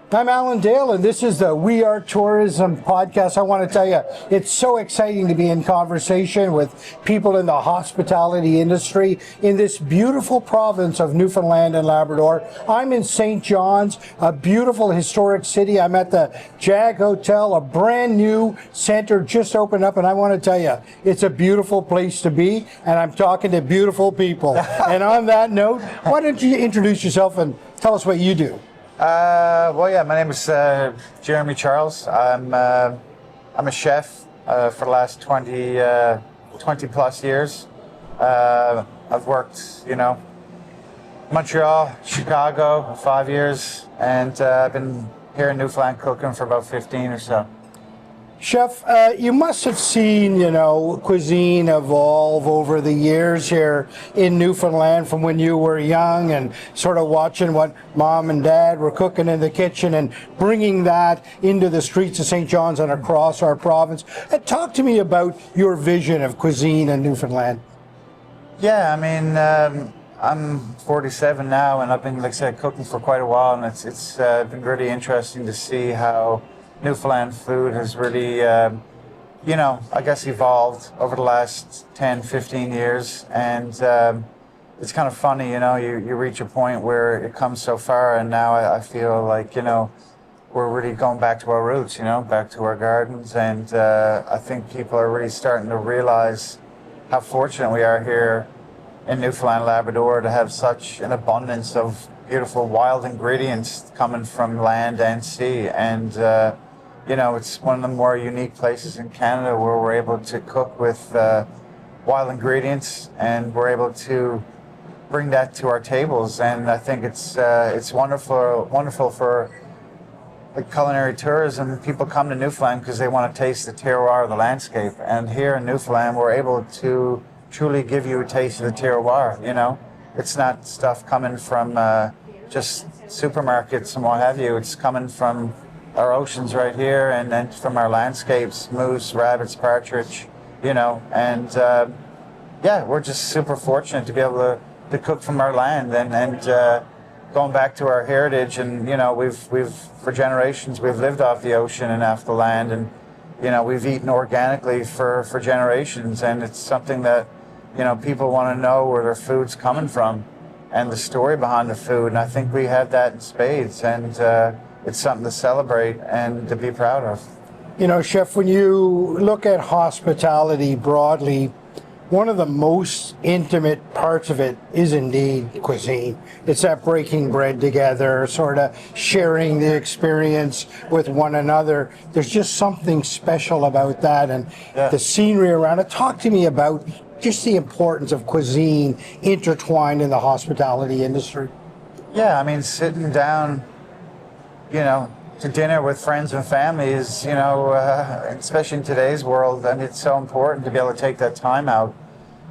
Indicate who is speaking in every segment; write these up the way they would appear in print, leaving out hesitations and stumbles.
Speaker 1: I'm Alan Dale, and this is the We Are Tourism podcast. I want to tell you, it's so exciting to be in conversation with people in the hospitality industry in this beautiful province of Newfoundland and Labrador. I'm in St. John's, a beautiful historic city. I'm at the Jag Hotel, a brand new center just opened up, and I want to tell you, it's a beautiful place to be, and I'm talking to beautiful people. And on that note, why don't you introduce yourself and tell us what you do?
Speaker 2: My name is Jeremy Charles. I'm a chef for the last 20 plus years. I've worked, Montreal, Chicago, 5 years, and I've been here in Newfoundland cooking for about 15 or so.
Speaker 1: Chef, you must have seen, cuisine evolve over the years here in Newfoundland from when you were young and sort of watching what mom and dad were cooking in the kitchen and bringing that into the streets of St. John's and across our province. Talk to me about your vision of cuisine in Newfoundland.
Speaker 2: Yeah, I'm 47 now, and I've been, like I said, cooking for quite a while, and it's been really interesting to see how Newfoundland food has really, evolved over the last 10, 15 years. And it's kind of funny, you reach a point where it comes so far, and now I feel like, we're really going back to our roots, back to our gardens. And I think people are really starting to realize how fortunate we are here in Newfoundland, Labrador, to have such an abundance of beautiful wild ingredients coming from land and sea. And it's one of the more unique places in Canada where we're able to cook with wild ingredients, and we're able to bring that to our tables. And I think it's wonderful for culinary tourism. People come to Newfoundland because they want to taste the terroir of the landscape. And here in Newfoundland, we're able to truly give you a taste of the terroir. It's not stuff coming from just supermarkets and what have you. It's coming from our oceans right here, and then from our landscapes, moose, rabbits, partridge, and we're just super fortunate to be able to cook from our land and going back to our heritage. And we've for generations we've lived off the ocean and off the land, and we've eaten organically for generations, and it's something that people want to know where their food's coming from and the story behind the food, and I think we have that in spades, and it's something to celebrate and to be proud of.
Speaker 1: Chef, when you look at hospitality broadly, one of the most intimate parts of it is indeed cuisine. It's that breaking bread together, sort of sharing the experience with one another. There's just something special about that, and the scenery around it. Talk to me about just the importance of cuisine intertwined in the hospitality industry.
Speaker 2: Yeah, sitting down to dinner with friends and families, especially in today's world, it's so important to be able to take that time out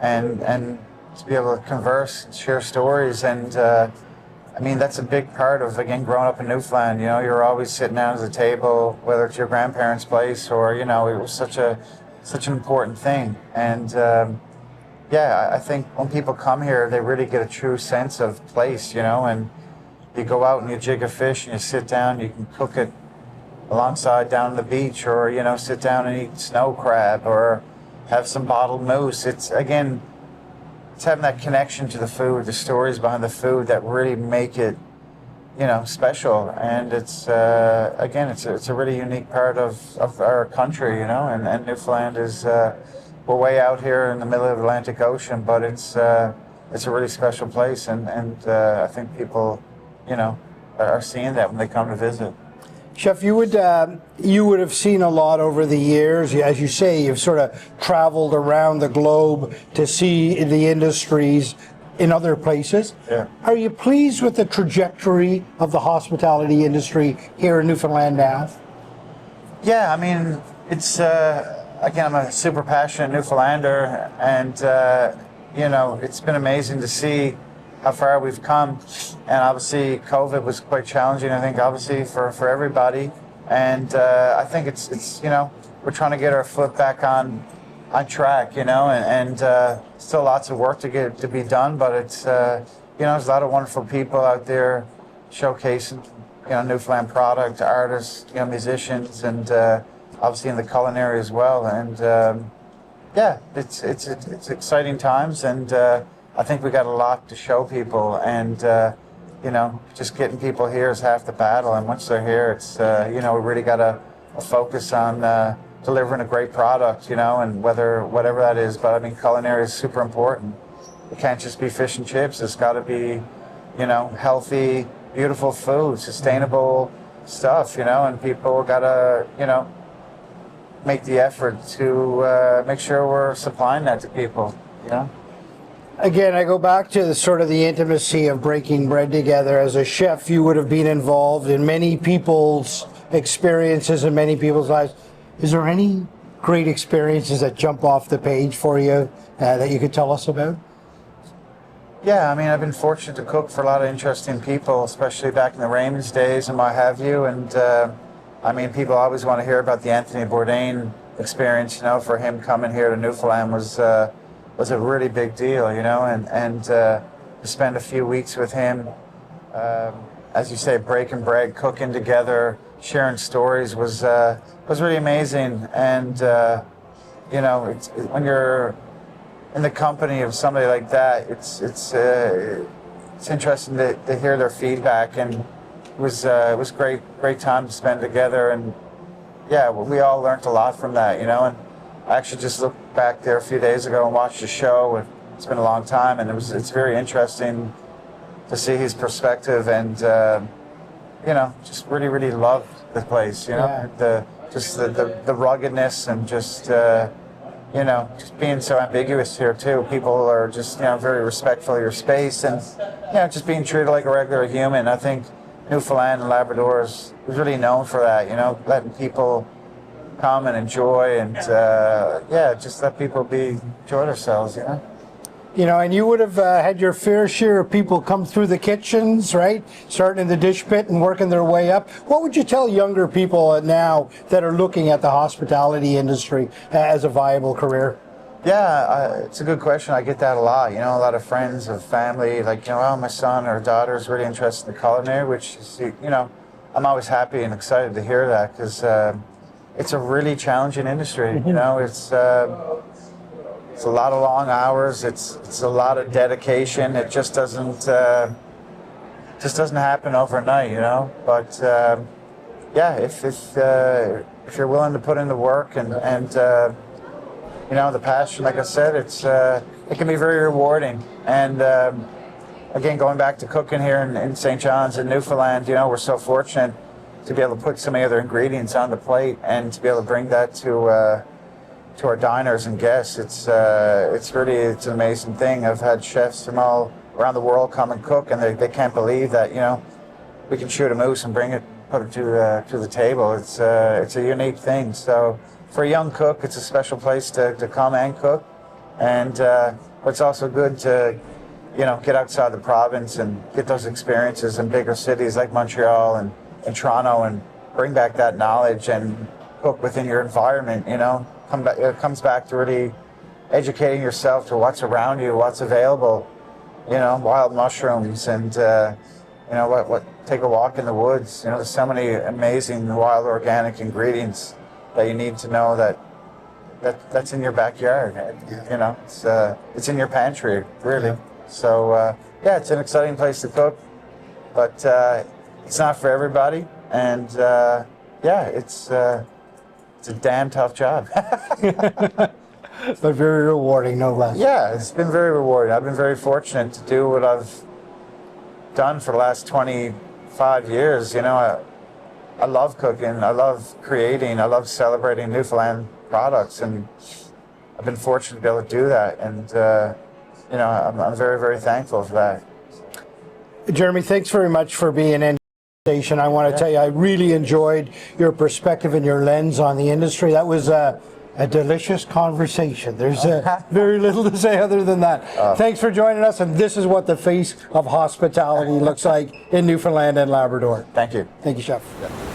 Speaker 2: and to be able to converse, share stories. And that's a big part of, again, growing up in Newfoundland. You're always sitting down at the table, whether it's your grandparents' place or, it was such an important thing. And I think when people come here, they really get a true sense of place, and you go out and you jig a fish and you sit down, you can cook it alongside down the beach, or, sit down and eat snow crab or have some bottled moose. It's having that connection to the food, the stories behind the food that really make it, special. And it's a really unique part of our country, and Newfoundland is, we're way out here in the middle of the Atlantic Ocean, but it's a really special place, and I think people are seeing that when they come to visit.
Speaker 1: Chef, you would have seen a lot over the years. As you say, you've sort of traveled around the globe to see the industries in other places.
Speaker 2: Yeah.
Speaker 1: Are you pleased with the trajectory of the hospitality industry here in Newfoundland now?
Speaker 2: Yeah, it's again, I'm a super passionate Newfoundlander, and it's been amazing to see how far we've come. And obviously COVID was quite challenging, I think, obviously for everybody. And I think it's we're trying to get our foot back on track, and still lots of work to be done, but it's there's a lot of wonderful people out there showcasing Newfoundland product, artists, musicians, and obviously in the culinary as well. And yeah, it's exciting times, and I think we got a lot to show people. And just getting people here is half the battle. And once they're here, it's we really got to focus on delivering a great product, and whatever that is. But I mean, culinary is super important. It can't just be fish and chips. It's got to be, healthy, beautiful food, sustainable stuff, and people got to, make the effort to make sure we're supplying that to people,
Speaker 1: Again, I go back to the intimacy of breaking bread together. As a chef, you would have been involved in many people's experiences and many people's lives. Is there any great experiences that jump off the page for you that you could tell us about?
Speaker 2: Yeah, I mean, I've been fortunate to cook for a lot of interesting people, especially back in the Raymond's days and what have you. And I mean, people always want to hear about the Anthony Bourdain experience. For him coming here to Newfoundland was a really big deal. And to spend a few weeks with him, as you say, breaking bread, cooking together, sharing stories was really amazing. And when you're in the company of somebody like that, it's interesting to hear their feedback, and it was great time to spend together. And yeah, we all learned a lot from that, and I actually just looked back there a few days ago and watched the show. And it's been a long time, and it's very interesting to see his perspective, and just really loved the place, the ruggedness, and just just being so ambiguous here too. People are just, very respectful of your space, and, just being treated like a regular human. I think Newfoundland and Labrador is really known for that, letting people come and enjoy, and, just let people enjoy themselves,
Speaker 1: And you would have had your fair share of people come through the kitchens, right? Starting in the dish pit and working their way up. What would you tell younger people now that are looking at the hospitality industry as a viable career?
Speaker 2: Yeah, it's a good question. I get that a lot. A lot of friends of family, like, my son or daughter is really interested in the culinary, which is, I'm always happy and excited to hear that, because it's a really challenging industry. It's a lot of long hours. It's a lot of dedication. It just doesn't happen overnight, But if you're willing to put in the work and the passion, like I said, it can be very rewarding. And again, going back to cooking here in St. John's in Newfoundland, we're so fortunate to be able to put so many other ingredients on the plate and to be able to bring that to our diners and guests. It's an amazing thing. I've had chefs from all around the world come and cook, and they can't believe that we can shoot a moose and put it to the table. It's a unique thing. So for a young cook, it's a special place to come and cook, and it's also good to get outside the province and get those experiences in bigger cities like Montreal and Toronto, and bring back that knowledge and cook within your environment. It comes back to really educating yourself to what's around you, what's available, wild mushrooms, and take a walk in the woods. There's so many amazing wild organic ingredients that you need to know that's in your backyard. It's in your pantry, really. So it's an exciting place to cook, but it's not for everybody, and it's a damn tough job.
Speaker 1: But very rewarding, no less.
Speaker 2: Yeah, it's been very rewarding. I've been very fortunate to do what I've done for the last 25 years. I love cooking, I love creating, I love celebrating Newfoundland products, and I've been fortunate to be able to do that. And, I'm very, very thankful for that.
Speaker 1: Jeremy, thanks very much for being in. I want to tell you, I really enjoyed your perspective and your lens on the industry. That was a delicious conversation. There's very little to say other than that. Thanks for joining us, and this is what the face of hospitality looks like in Newfoundland and Labrador.
Speaker 2: Thank you.
Speaker 1: Thank you, Chef.
Speaker 2: Yeah.